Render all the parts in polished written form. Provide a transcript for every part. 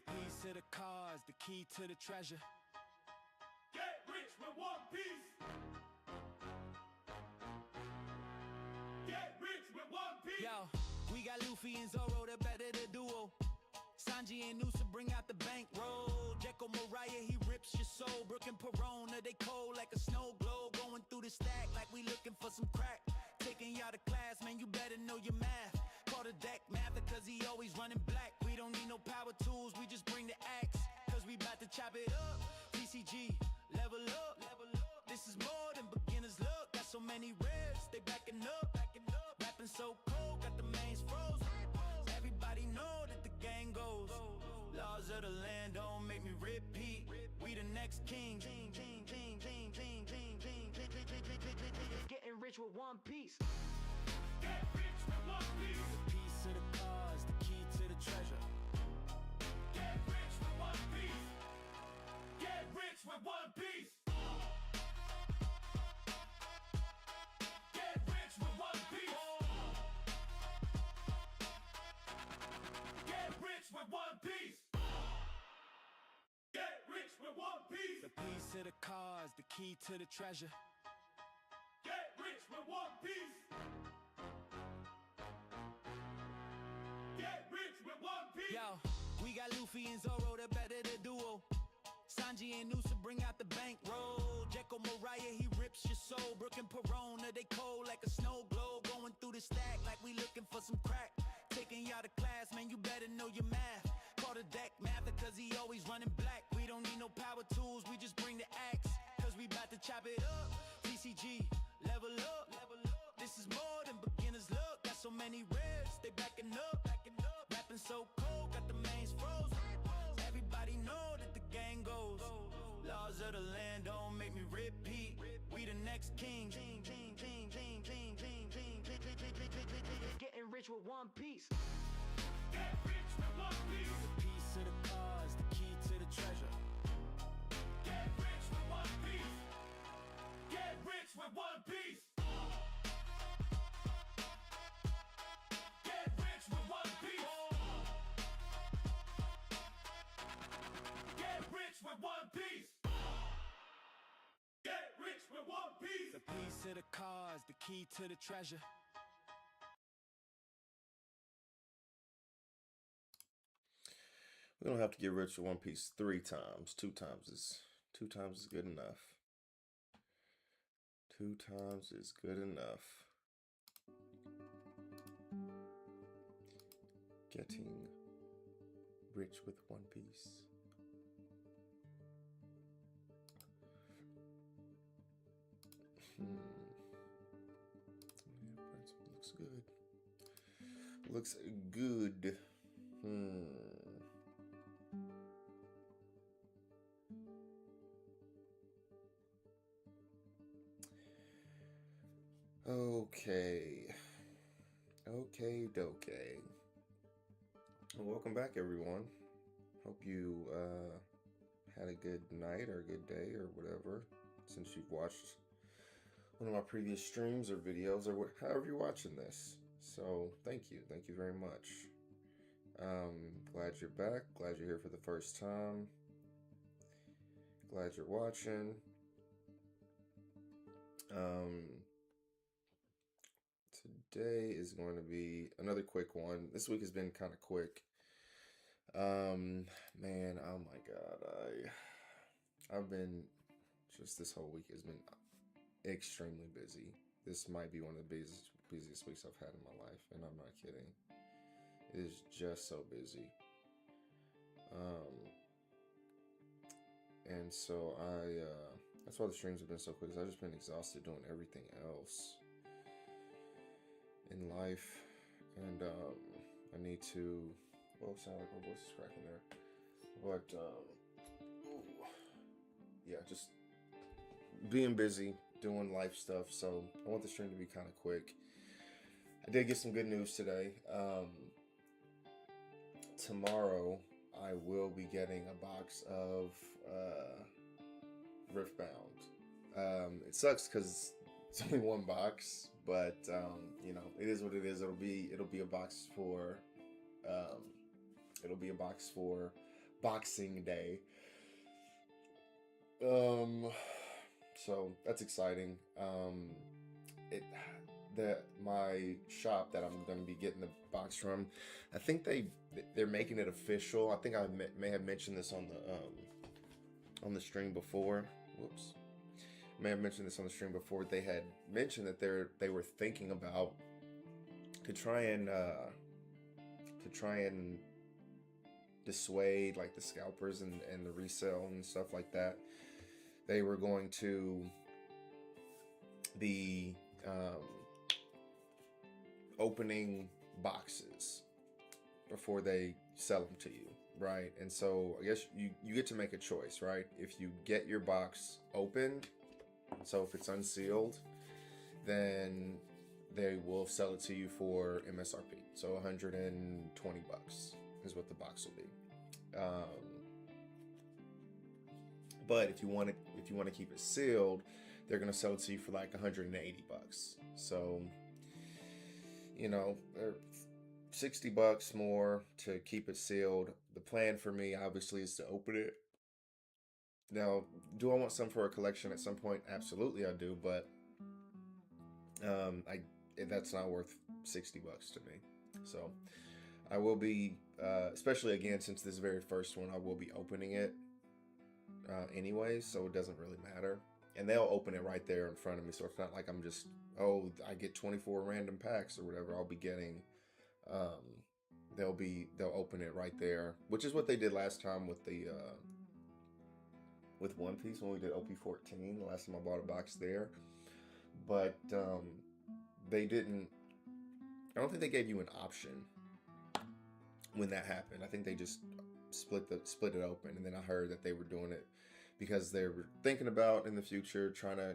Keys to the cars, the key to the treasure. Get rich with One Piece. Get rich with One Piece. Yo, we got Luffy and Zoro, the better the duo. Sanji and Noosa bring out the bankroll. Jekko Mariah, he rips your soul. Brook and Perona, they cold like a snow globe. Going through the stack like we looking for some crack. Taking y'all to class, man, you better know your math. Call the deck mather, cause he always running black. We don't need no power tools, we just bring the axe. Cause we bout to chop it up. TCG, level up. This is more than beginner's luck. Got so many ribs, they backing up. Rapping so cold, got the mains froze. Everybody know that the gang goes. Laws of the land don't make me repeat. We the next king. Getting rich with One Piece. Get rich with One Piece. The piece to the cars, the key to the treasure. Get rich with One Piece. Get rich with One Piece. Get rich with One Piece. Get rich with One Piece. Get rich with One Piece. The piece to the cars, the key to the treasure. Get rich with One Piece. Get rich with One Piece. Yo, we got Luffy and Zoro, the better the duo. Sanji and Noosa bring out the bankroll. Jekko Mariah, he rips your soul. Brook and Perona, they cold like a snow globe. Going through the stack like we looking for some crack. Taking y'all to class, man, you better know your math. Call the deck mather, cause he always running black. We don't need no power tools, we just bring the axe. Cause we bout to chop it up. TCG, level up. This is more than beginner's luck. Got so many ribs, they backing up. Rapping so cold, got the mains froze. Everybody know that the gang goes. Laws of the land don't make me repeat. We the next king. Getting rich with One Piece. Get rich with One Piece. The piece to the cars, the key to the treasure. Get rich with One Piece. Get rich with One Piece. Get rich with One Piece. Get rich with One Piece. Get rich with One Piece. The piece to the cars, the key to the treasure. We don't have to get rich with One Piece 3 times. Two times is good enough. 2 times is good enough. Getting rich with One Piece. Yeah, looks good. Looks good. Okay, dokey. Welcome back, everyone. Hope you had a good night or a good day or whatever, since you've watched one of my previous streams or videos or however you're watching this. So thank you very much. Glad you're back. Glad you're here for the first time. Glad you're watching. Today is going to be another quick one. This week has been kind of quick. Man, oh my God. I've been, just this whole week has been extremely busy. This might be one of the busiest weeks I've had in my life, and I'm not kidding. It is just so busy. And so that's why the streams have been so quick, because I've just been exhausted doing everything else in life, and I need to, well, it sounds like my voice is cracking there, but yeah, just being busy doing life stuff. So I want the stream to be kind of quick. I did get some good news today. Tomorrow I will be getting a box of Riftbound. It sucks because it's only one box, but you know, it is what it is. It'll be a box for Boxing Day. So that's exciting. It my shop that I'm going to be getting the box from, I think they're making it official. I think I may have mentioned this on the stream before. Whoops. May have mentioned this on the stream before. They had mentioned that they were thinking about to try and dissuade like the scalpers and the resale and stuff like that. They were going to be opening boxes before they sell them to you, right? And so I guess you get to make a choice, right? If you get your box opened, so if it's unsealed, then they will sell it to you for MSRP. So 120 bucks is what the box will be. But if you want to keep it sealed, they're gonna sell it to you for like 180 bucks. So, you know, 60 bucks more to keep it sealed. The plan for me, obviously, is to open it. Now, do I want some for a collection at some point? Absolutely, I do. But that's not worth 60 bucks to me. So I will be, especially again, since this very first one, I will be opening it anyways, so it doesn't really matter. And they'll open it right there in front of me, so it's not like I'm just, oh, I get 24 random packs or whatever. I'll be getting, they'll open it right there, which is what they did last time with the with One Piece when we did OP14. The last time I bought a box there, but they didn't. I don't think they gave you an option when that happened. I think they just split it open, and then I heard that they were doing it because they were thinking about in the future trying to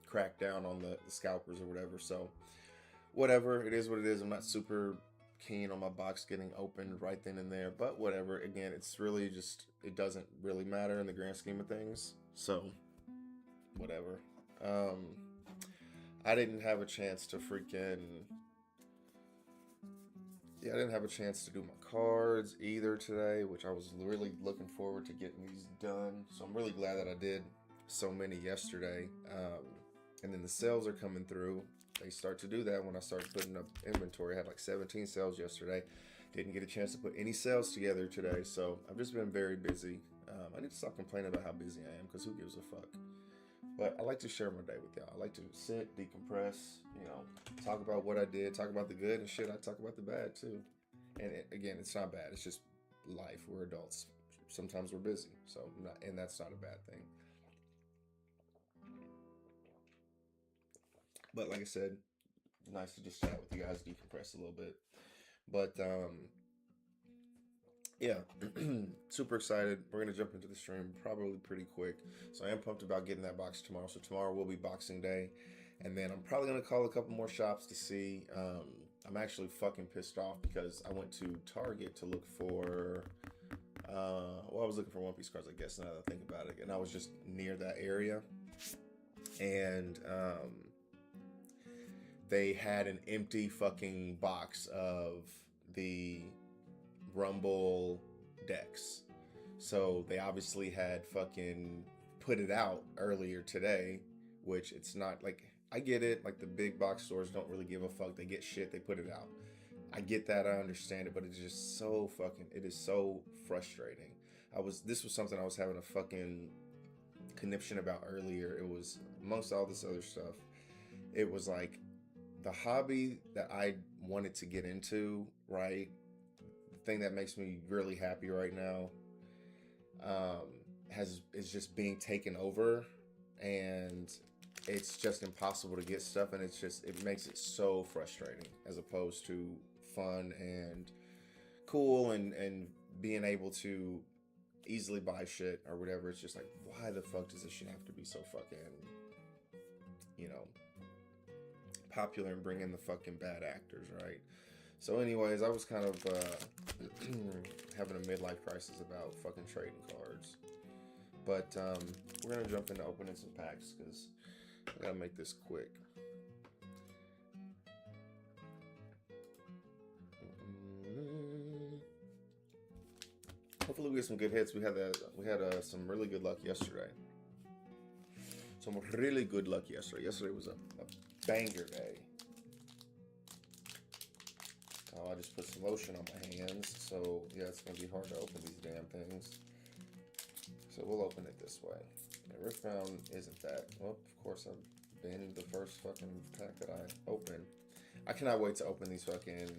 crack down on the scalpers or whatever. So whatever, it is what it is. I'm not super keen on my box getting opened right then and there, but whatever. Again, it's really just, it doesn't really matter in the grand scheme of things, so whatever. I didn't have a chance to I didn't have a chance to do my cards either today, which I was really looking forward to getting these done. So I'm really glad that I did so many yesterday. And then the sales are coming through. They start to do that when I start putting up inventory. I had like 17 sales yesterday. Didn't get a chance to put any sales together today. So I've just been very busy. I need to stop complaining about how busy I am, because who gives a fuck? But I like to share my day with y'all. I like to sit, decompress, talk about what I did, talk about the good and shit. I talk about the bad too. And again, it's not bad. It's just life. We're adults. Sometimes we're busy. And that's not a bad thing. But like I said, nice to just chat with you guys, decompress a little bit. But yeah, super excited. We're going to jump into the stream probably pretty quick. So I am pumped about getting that box tomorrow. So tomorrow will be Boxing Day. And then I'm probably going to call a couple more shops to see. I'm actually fucking pissed off because I went to Target to look for, I was looking for One Piece cards, I guess, now that I think about it. And I was just near that area. And they had an empty fucking box of the Rumble decks. So they obviously had fucking put it out earlier today, which it's not like, I get it, like the big box stores don't really give a fuck. They get shit, they put it out. I get that, I understand it, but it's just so fucking, it is so frustrating. This was something I was having a fucking conniption about earlier. It was, amongst all this other stuff, it was like the hobby that I wanted to get into, right? Thing that makes me really happy right now is just being taken over, and it's just impossible to get stuff, and it makes it so frustrating as opposed to fun and cool and being able to easily buy shit or whatever. It's just like, why the fuck does this shit have to be so fucking popular and bring in the fucking bad actors, right? So anyways, I was kind of having a midlife crisis about fucking trading cards. But we're going to jump into opening some packs because I got to make this quick. Hopefully we get some good hits. We had some really good luck yesterday. Some really good luck yesterday. Yesterday was a banger day. Oh, I just put some lotion on my hands, so yeah, it's gonna be hard to open these damn things. So we'll open it this way. Yeah, Riftbound isn't that. Well, of course I've been the first fucking pack that I opened. I cannot wait to open these fucking.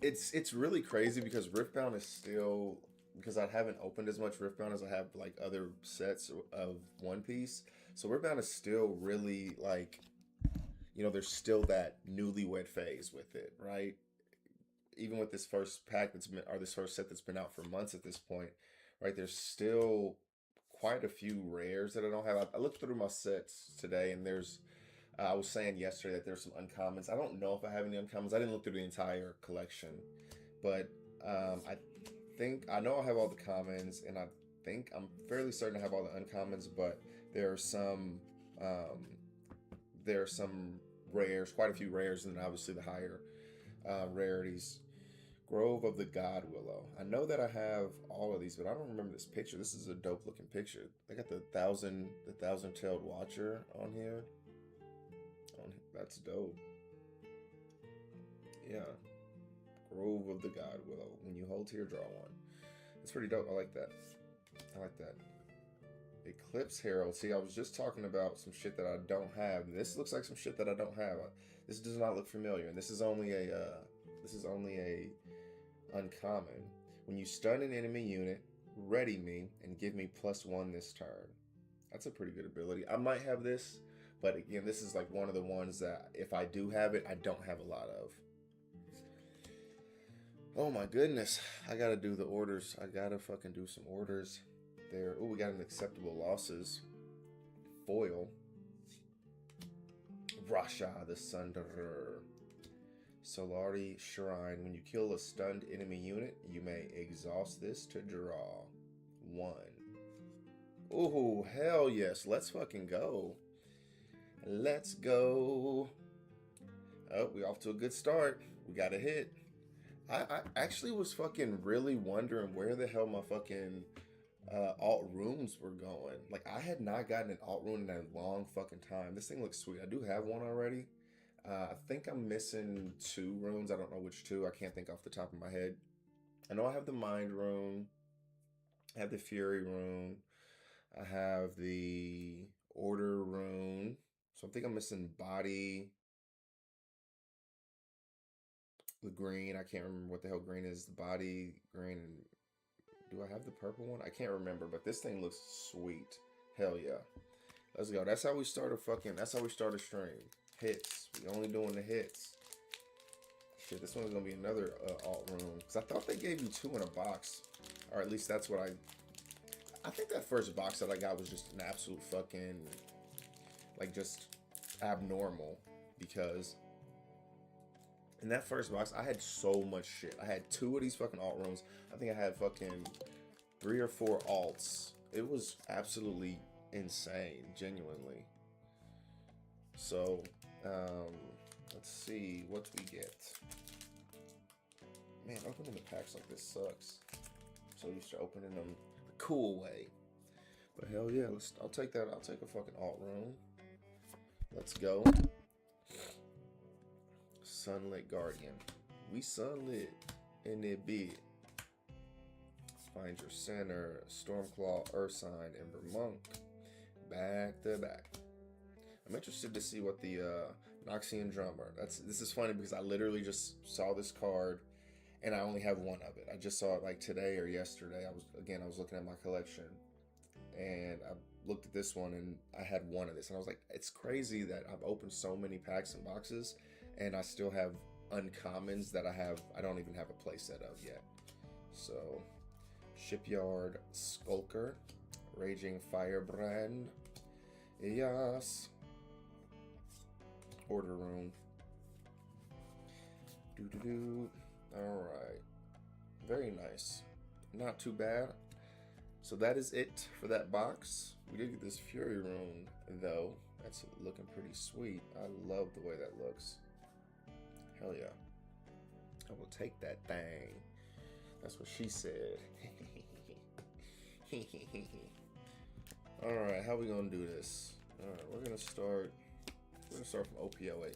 It's really crazy because Riftbound is still, because I haven't opened as much Riftbound as I have like other sets of One Piece. So Riftbound is still really like, you know, there's still that newlywed phase with it, right? Even with this first pack that's been, or this first set that's been out for months at this point, right? There's still quite a few rares that I don't have. I looked through my sets today, and there's, I was saying yesterday that there's some uncommons. I don't know if I have any uncommons. I didn't look through the entire collection, but I know I have all the commons, and I'm fairly certain I have all the uncommons, but there are some rares, quite a few rares, and then obviously the higher rarities. Grove of the God Willow. I know that I have all of these, but I don't remember this picture. This is a dope looking picture. I got the thousand-tailed watcher on here. That's dope. Yeah. Grove of the God Willow. When you hold here, draw one. It's pretty dope. I like that. Eclipse Herald. See, I was just talking about some shit that I don't have. This looks like some shit that I don't have. This does not look familiar, and this is only a uncommon. When you stun an enemy unit, ready me and give me +1 this turn. That's a pretty good ability. I might have this, but again, this is like one of the ones that if I do have it, I don't have a lot of. Oh my goodness. I gotta do the orders. I gotta fucking do some orders there. Oh, we got an acceptable losses. Foil. Rasha the Sunderer. Solari Shrine. When you kill a stunned enemy unit, you may exhaust this to draw 1. Oh, hell yes. Let's fucking go. Let's go. Oh, we off to a good start. We got a hit. I actually was fucking really wondering where the hell my fucking alt runes were going. Like, I had not gotten an alt rune in a long fucking time. This thing looks sweet. I do have one already. I think I'm missing 2 runes. I don't know which 2. I can't think off the top of my head. I know I have the Mind rune. I have the Fury rune. I have the Order rune. So I think I'm missing Body. The green. I can't remember what the hell green is. The Body, green, and do I have the purple one? I can't remember, but this thing looks sweet. Hell yeah. Let's go. That's how we start a stream. Hits. We only doing the hits. Shit, this one's gonna be another alt room. Because I thought they gave you 2 in a box. Or at least that's what I think that first box that I got was just an absolute fucking, like, just abnormal. Because in that first box, I had so much shit. I had 2 of these fucking alt rooms. I think I had fucking 3 or 4 alts. It was absolutely insane, genuinely. So, let's see what we get. Man, opening the packs like this sucks. I'm so used to opening them the cool way. But hell yeah, I'll take that. I'll take a fucking alt room. Let's go. Sunlit Guardian. We sunlit in it big. Find your center. Stormclaw, Ursine, Ember Monk. Back to back. I'm interested to see what the Noxian Drummer. This is funny because I literally just saw this card and I only have one of it. I just saw it like today or yesterday. I was looking at my collection and I looked at this one and I had one of this and I was like, it's crazy that I've opened so many packs and boxes and I still have uncommons that I don't even have a play set of yet. So, Shipyard Skulker, Raging Firebrand, Yes. Order room. Alright. Very nice. Not too bad. So that is it for that box. We did get this Fury rune, though. That's looking pretty sweet. I love the way that looks. Hell yeah. I will take that thing. That's what she said. All right, how we gonna do this? All right, we're gonna start from OP08.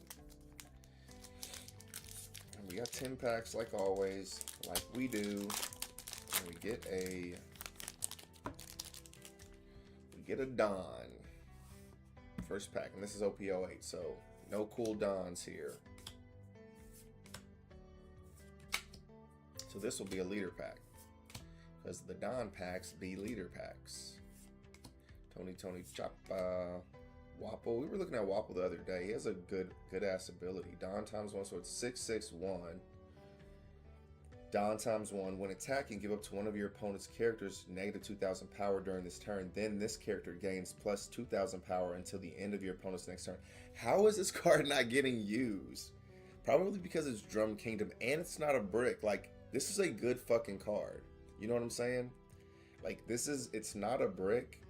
And we got 10 packs like always, like we do. And we get a Don. First pack, and this is OP08, so no cool Dons here. So this will be a leader pack, because the Don packs be leader packs. Tony Choppa. Wapple. We were looking at Wapple the other day. He has a good ass ability. Don times 1, so it's 6/6/1. Don times 1. When attacking, give up to one of your opponent's characters negative 2,000 power during this turn. Then this character gains plus 2,000 power until the end of your opponent's next turn. How is this card not getting used? Probably because it's Drum Kingdom and it's not a brick. Like, this is a good fucking card. You know what I'm saying? Like, it's not a brick.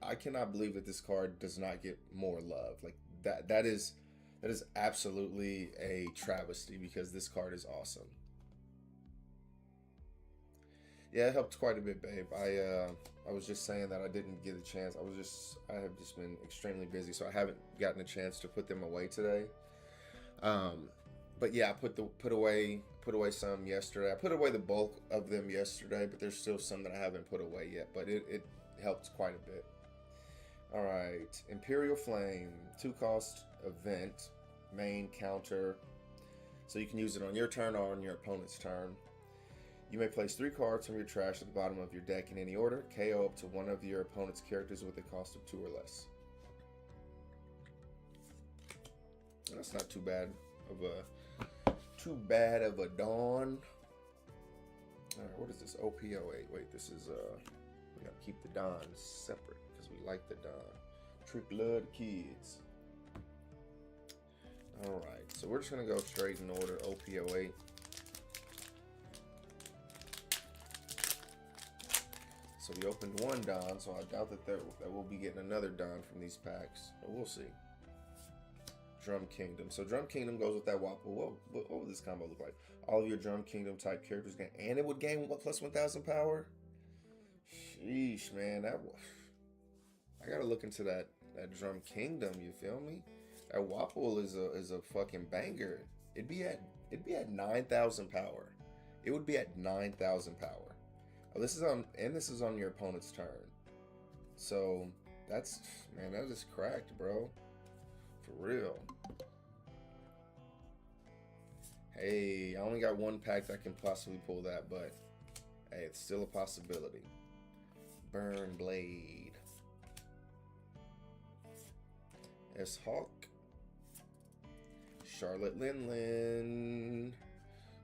I cannot believe that this card does not get more love. Like, that is absolutely a travesty, because this card is awesome. Yeah, it helped quite a bit, babe. I was just saying that I didn't get a chance. I have just been extremely busy, so I haven't gotten a chance to put them away today. But yeah, I put away some yesterday. I put away the bulk of them yesterday, but there's still some that I haven't put away yet. But it helped quite a bit. All right, Imperial Flame, 2-cost event, main counter. So you can use it on your turn or on your opponent's turn. You may place 3 cards from your trash at the bottom of your deck in any order. KO up to one of your opponent's characters with a cost of 2 or less. That's not too bad of a Dawn. All right, what is this? OP08. Wait, this is we gotta keep the Dons separate because we like the Don. Trick Blood Kids. All right, so we're just gonna go straight in order. OP08. So we opened one Don, so I doubt that we'll be getting another Don from these packs, but we'll see. Drum Kingdom. So Drum Kingdom goes with that Wapple. What would this combo look like? All of your Drum Kingdom type characters gain, and it would gain what, plus 1,000 power? Sheesh, man. I gotta look into that Drum Kingdom. You feel me? That Wapple is a fucking banger. It'd be at 9,000 power. It would be at 9,000 power. Oh, this is on your opponent's turn. So that is cracked, bro. For real. Hey, I only got one pack that can possibly pull that, but hey, it's still a possibility. Burn Blade. S-Hawk. Charlotte Linlin.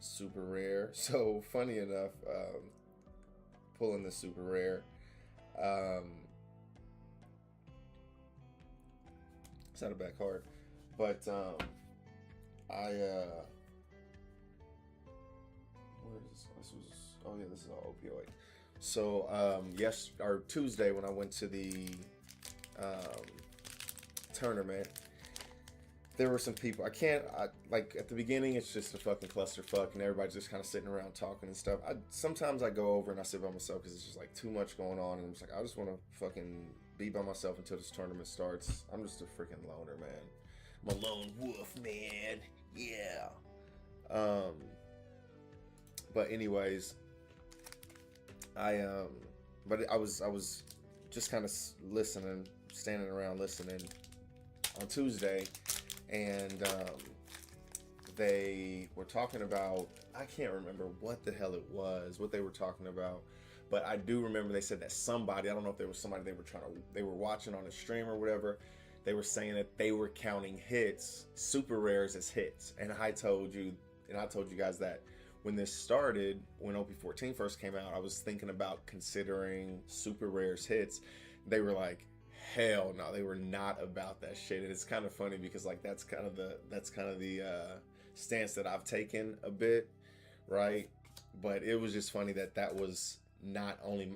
Super rare. So, funny enough, pulling the super rare. It's not a bad card. But, where is this? This is all OP08. So, Tuesday when I went to the tournament, there were some people. Like at the beginning, it's just a fucking clusterfuck, and everybody's just kind of sitting around talking and stuff. Sometimes I go over and I sit by myself because it's just like too much going on, and I'm just like, I just want to fucking be by myself until this tournament starts. I'm just a freaking loner, man. I'm a lone wolf, man. Yeah. But anyways, I was just kind of listening, standing around listening on Tuesday, and they were talking about, I can't remember what the hell it was, what they were talking about, but I do remember they said that somebody, I don't know if there was somebody they were watching on a stream or whatever, they were saying that they were counting hits, super rares, as hits, and I told you guys that when this started, when OP14 first came out, I was thinking about considering super rares hits. They were like, hell no, they were not about that shit. And it's kind of funny because like that's kind of the stance that I've taken a bit, right? But it was just funny that was not only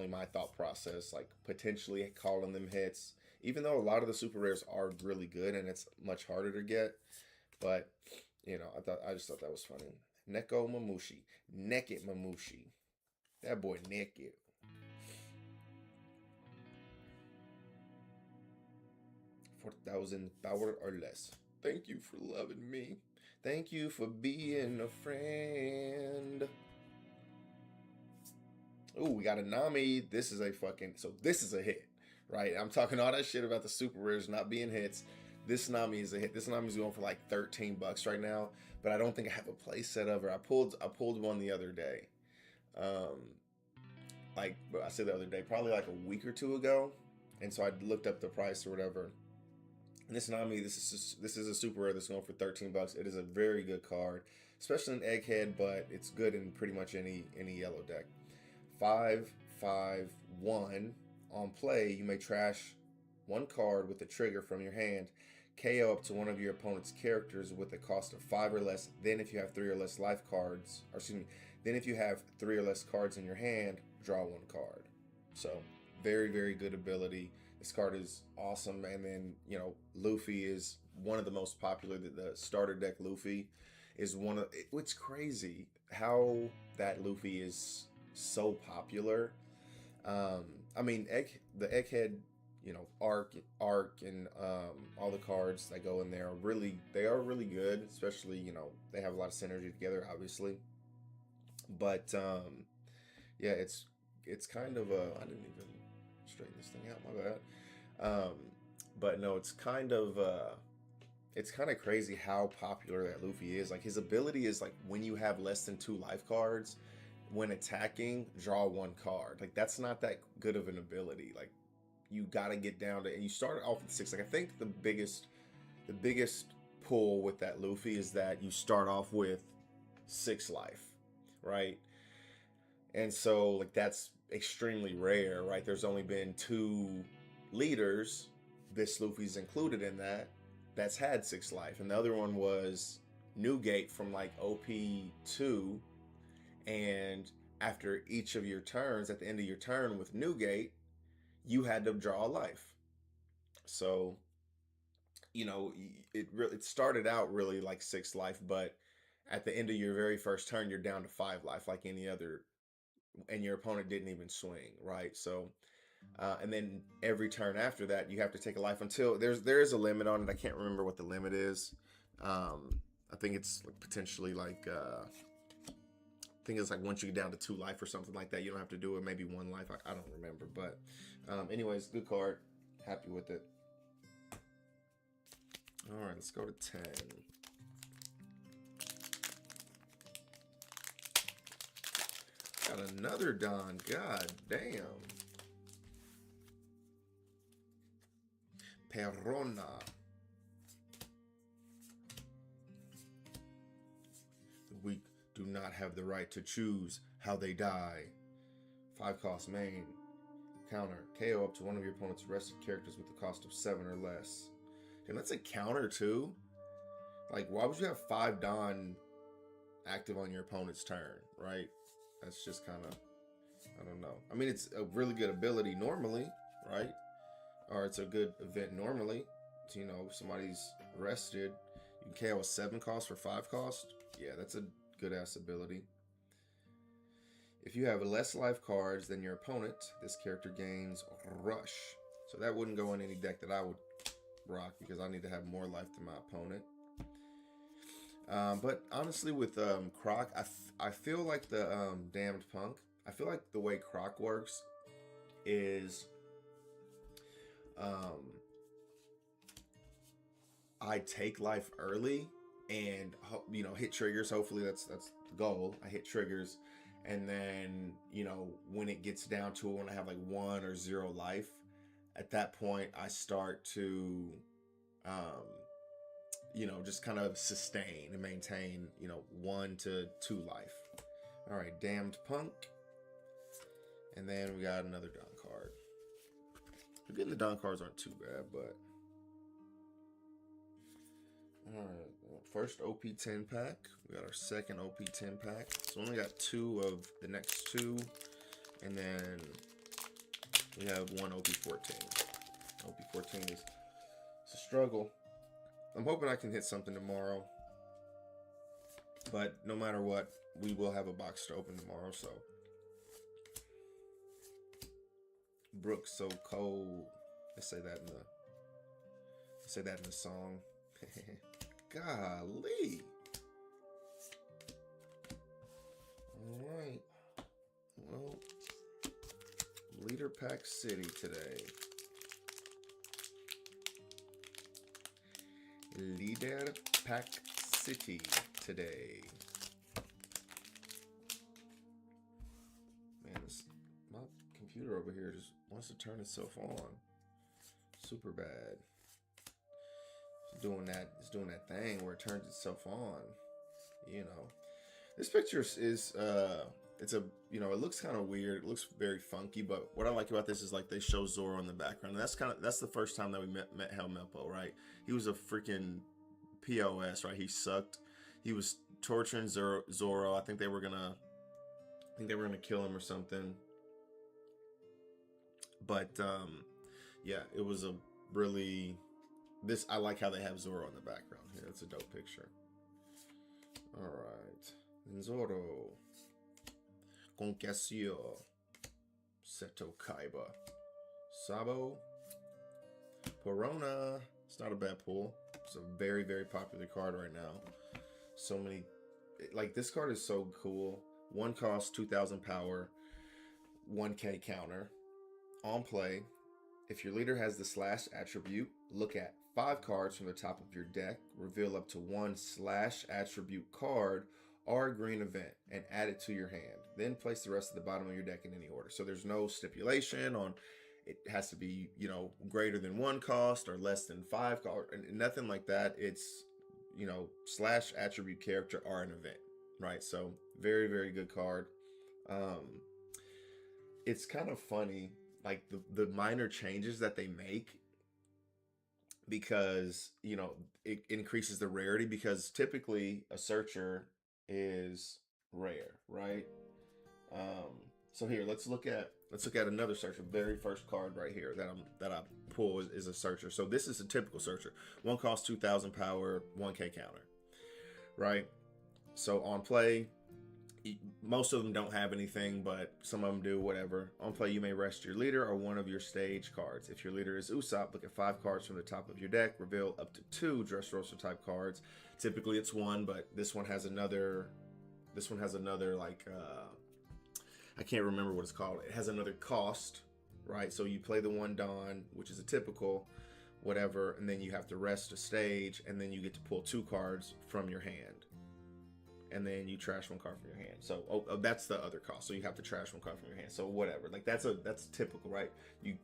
my thought process, like potentially calling them hits, even though a lot of the super rares are really good and it's much harder to get. But you know, I just thought that was funny. Neko Mamushi, Naked Mamushi. That boy naked. $4,000 power or less. Thank you for loving me. Thank you for being a friend. Ooh, we got a Nami. This is a fucking... So this is a hit, right? I'm talking all that shit about the super rares not being hits. This Nami is a hit. This Nami's going for like $13 right now, but I don't think I have a play set of her. I pulled one the other day. Like I said the other day, probably like a week or two ago. And so I looked up the price or whatever. And this Nami, this is a super rare that's going for $13. It is a very good card, especially in Egghead, but it's good in pretty much any yellow deck. 5/5/1 on play, you may trash one card with a trigger from your hand, KO up to one of your opponent's characters with a cost of 5 or less. Then if you have 3 or less life cards, or excuse me, then if you have 3 or less cards in your hand, draw one card. So very, very good ability. This card is awesome. And then, you know, Luffy is one of the most popular. The starter deck Luffy is one of... It's crazy how that Luffy is so popular. I mean, the Egghead, you know, arc and all the cards that go in there are really good. Especially, you know, they have a lot of synergy together, obviously. But yeah, it's kind of a... I didn't even straighten this thing out, my bad. But no, it's kind of crazy how popular that Luffy is. Like, his ability is like, when you have less than 2 life cards, when attacking, draw one card. Like, that's not that good of an ability. Like, you gotta get down to... And you start off with 6. Like, I think the biggest pull with that Luffy is that you start off with 6 life, right? And so, like, that's extremely rare, right? There's only been 2 leaders, this Luffy's included in that, that's had 6 life. And the other one was Newgate from, like, OP2. And after each of your turns, at the end of your turn with Newgate, you had to draw a life. So, you know, it started out really like 6 life, but at the end of your very first turn, you're down to 5 life like any other, and your opponent didn't even swing, right? So, and then every turn after that, you have to take a life until there is a limit on it. I can't remember what the limit is. I think it's like potentially like, I think it's like once you get down to 2 life or something like that, you don't have to do it. Maybe 1 life. I don't remember. But anyways, good card. Happy with it. All right, let's go to 10. Got another Don. God damn. Perona. The weak do not have the right to choose how they die. 5 cost main. Counter. KO up to one of your opponent's rested characters with the cost of 7 or less. Damn, that's a counter too? Like, why would you have 5 Don active on your opponent's turn, right? That's just kind of, I don't know. I mean, it's a really good ability normally, right? Or it's a good event normally. You know, if somebody's rested, you can KO a 7 cost for 5 cost. Yeah, that's a good ass ability. If you have less life cards than your opponent, this character gains Rush. So that wouldn't go in any deck that I would rock, because I need to have more life than my opponent. But honestly, with Croc, I feel like the Damned Punk, I feel like the way Croc works is I take life early and, you know, hit triggers. Hopefully that's the goal. I hit triggers, and then, you know, when it gets down to it, when I have like 1 or 0 life, at that point I start to you know, just kind of sustain and maintain, you know, 1 to 2 life. All right, Damned Punk. And then we got another Don card. Again, the Don cards aren't too bad, but... All right, first OP10 pack. We got our second OP10 pack. So we only got 2 of the next 2. And then we have 1 OP14. OP14 is a struggle. I'm hoping I can hit something tomorrow. But no matter what, we will have a box to open tomorrow. So Brook so cold. Let's say that in the song. Golly. All right. Well, Leader Pack City today. Leader Pack City today. Man, my computer over here just wants to turn itself on. Super bad. It's doing that thing where it turns itself on. You know. This picture is it's a, you know, it looks kind of weird. It looks very funky, but what I like about this is like they show Zoro in the background. And that's the first time that we met Helmeppo, right? He was a freaking POS, right? He sucked. He was torturing Zoro. I think they were gonna kill him or something. But yeah, it was a really I like how they have Zoro in the background here. It's a dope picture. All right, Zoro. Conquesio, Seto Kaiba, Sabo, Perona. It's not a bad pull. It's a very, very popular card right now. So many, like this card is so cool. 1 cost, 2,000 power, 1k counter. On play, if your leader has the slash attribute, look at 5 cards from the top of your deck, reveal up to 1 slash attribute card or a green event and add it to your hand. Then place the rest at the bottom of your deck in any order. So there's no stipulation on it has to be, you know, greater than 1 cost or less than 5 cost, and nothing like that. It's, you know, slash attribute character or an event, right? So very, very good card. It's kind of funny, like the minor changes that they make, because, you know, it increases the rarity, because typically a searcher is rare, right? So here, let's look at another searcher. Very first card right here that I pull is a searcher. So this is a typical searcher. 1 cost, 2,000 power, 1k counter, right? So on play, most of them don't have anything, but some of them do. Whatever. On play, you may rest your leader or one of your stage cards. If your leader is Usopp, look at 5 cards from the top of your deck. Reveal up to 2 Dressrosa type cards. Typically it's 1, but this one has another. Like I can't remember what it's called. It has another cost, right? So you play the 1 Dawn, which is a typical, whatever, and then you have to rest a stage, and then you get to pull 2 cards from your hand, and then you trash 1 card from your hand. So that's the other cost. So you have to trash 1 card from your hand. So whatever, like that's typical, right? You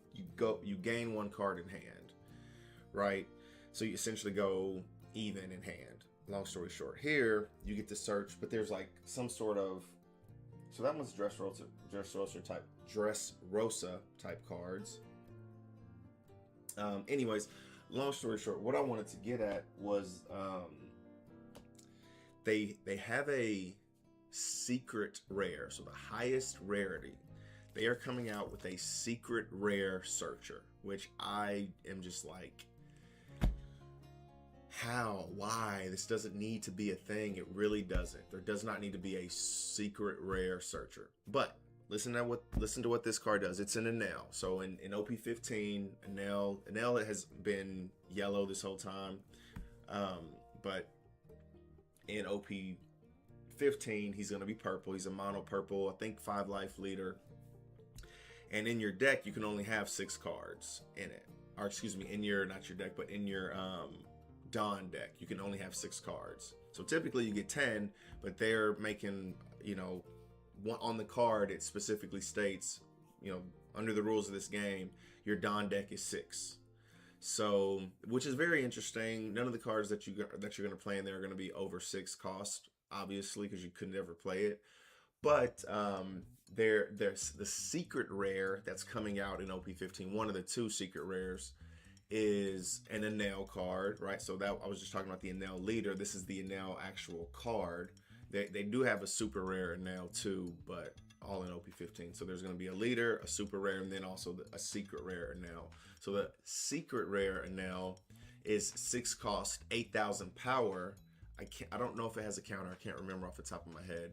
gain 1 card in hand, right? So you essentially go even in hand. Long story short, here you get to search, but there's like some sort of, so that one's Dressrosa type cards. Anyways, long story short, what I wanted to get at was they have a secret rare, so the highest rarity. They are coming out with a secret rare searcher, which I am just like, how? Why? This doesn't need to be a thing. It really doesn't. There does not need to be a secret rare searcher. But listen to what this card does. It's an Enel. So in OP15, Enel has been yellow this whole time. But in OP15, he's going to be purple. He's a mono purple, I think 5 life leader. And in your deck, you can only have 6 cards in it. Or excuse me, in your Dawn deck, you can only have 6 cards. So typically you get 10, but they're making, you know, on the card it specifically states, you know, under the rules of this game, your Dawn deck is 6. So, which is very interesting. None of the cards that you're going to play in there are going to be over 6 cost, obviously, because you could never play it. But there's the secret rare that's coming out in OP15. One of the 2 secret rares is an Enel card, right? So that I was just talking about the Enel leader. This is the Enel actual card. They do have a super rare Enel too, but all in OP15. So there's going to be a leader, a super rare, and then also a secret rare Enel. So the secret rare Enel is 6 cost, 8,000 power. I don't know if it has a counter. I can't remember off the top of my head.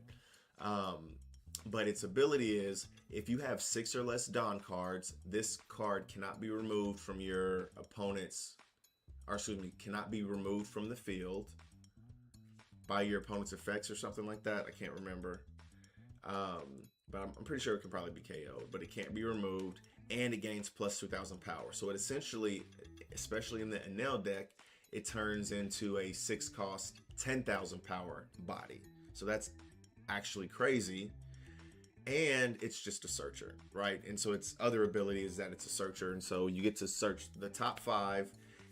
But its ability is, if you have 6 or less Don cards, this card cannot be removed from your opponent's, or excuse me, cannot be removed from the field by your opponent's effects or something like that. I can't remember. But I'm pretty sure it can probably be KO'd, but it can't be removed, and it gains plus 2,000 power. So it essentially, especially in the Enel deck, it turns into a 6-cost, 10,000 power body. So that's actually crazy. And it's just a searcher, right? And so its other ability is that it's a searcher, and so you get to search the top 5,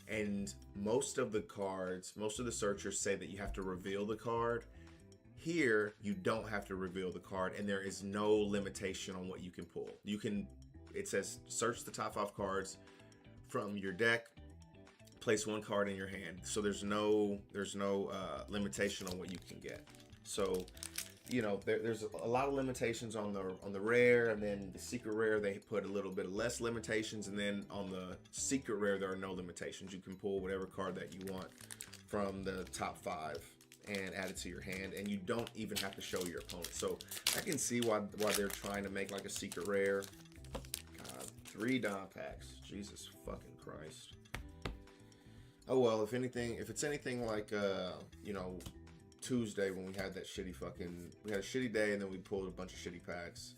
and most of the cards, most of the searchers say that you have to reveal the card. Here, you don't have to reveal the card, and there is no limitation on what you can pull. You can, it says search the top 5 cards from your deck, place 1 card in your hand. So there's no limitation on what you can get. So, you know, there's a lot of limitations on the rare, and then the secret rare they put a little bit less limitations, and then on the secret rare there are no limitations. You can pull whatever card that you want from the top 5 and add it to your hand, and you don't even have to show your opponent. So I can see why they're trying to make like a secret rare. God, 3 Don packs, Jesus fucking Christ. Oh well, if it's anything like you know, Tuesday when we had that we had a shitty day, and then we pulled a bunch of shitty packs,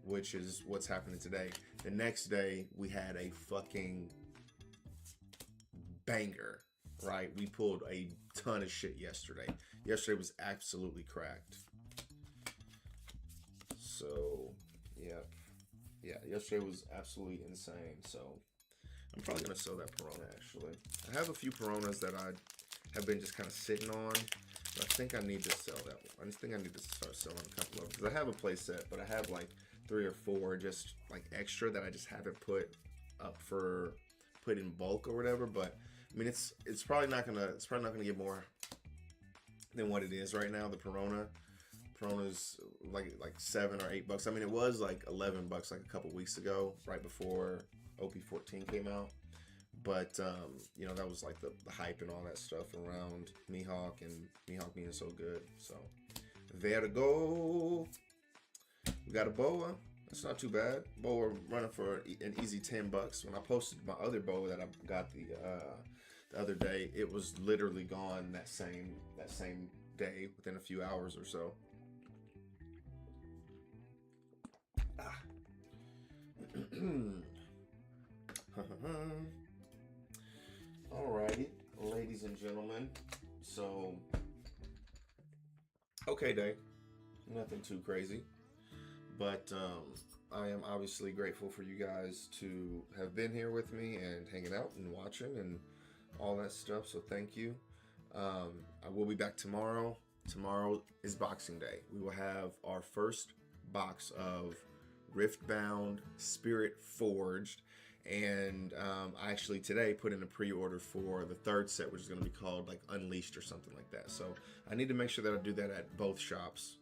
which is what's happening today. The next day we had a fucking banger, right? We pulled a ton of shit yesterday. Yesterday was absolutely cracked. So yeah, yesterday was absolutely insane. So I'm probably gonna sell that Perona. Actually, I have a few Peronas that I have been just kind of sitting on, but I think I need to sell that one. I just think I need to start selling a couple of them, because I have a play set, but I have like 3 or 4 just like extra that I just haven't put up for put in bulk or whatever. But I mean, it's probably not gonna get more than what it is right now. The Perona's like $7 or $8. I mean, it was like $11 like a couple weeks ago, right before OP14 came out. But, you know, that was like the hype and all that stuff around Mihawk, and Mihawk being so good. So, there to go. We got a boa. That's not too bad. Boa running for an easy $10. When I posted my other boa that I got the other day, it was literally gone that same day, within a few hours or so. Alrighty, ladies and gentlemen. So, okay day. Nothing too crazy. But I am obviously grateful for you guys to have been here with me and hanging out and watching and all that stuff. So thank you. I will be back tomorrow. Tomorrow is Boxing Day. We will have our first box of Riftbound Spirit Forged. And I actually today put in a pre-order for the 3rd set, which is going to be called like Unleashed or something like that. So I need to make sure that I do that at both shops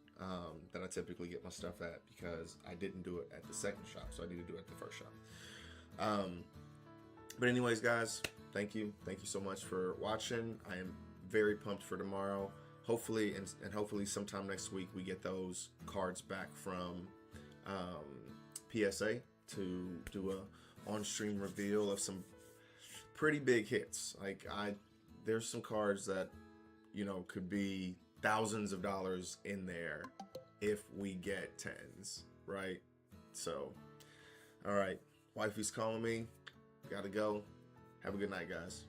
that I typically get my stuff at, because I didn't do it at the 2nd shop, so I need to do it at the 1st shop. But anyways, guys, thank you so much for watching. I am very pumped for tomorrow. Hopefully, and hopefully sometime next week we get those cards back from PSA to do a on-stream reveal of some pretty big hits. Like there's some cards that, you know, could be thousands of dollars in there if we get 10s, right? So, all right, wifey's calling me. Gotta go. Have a good night, guys.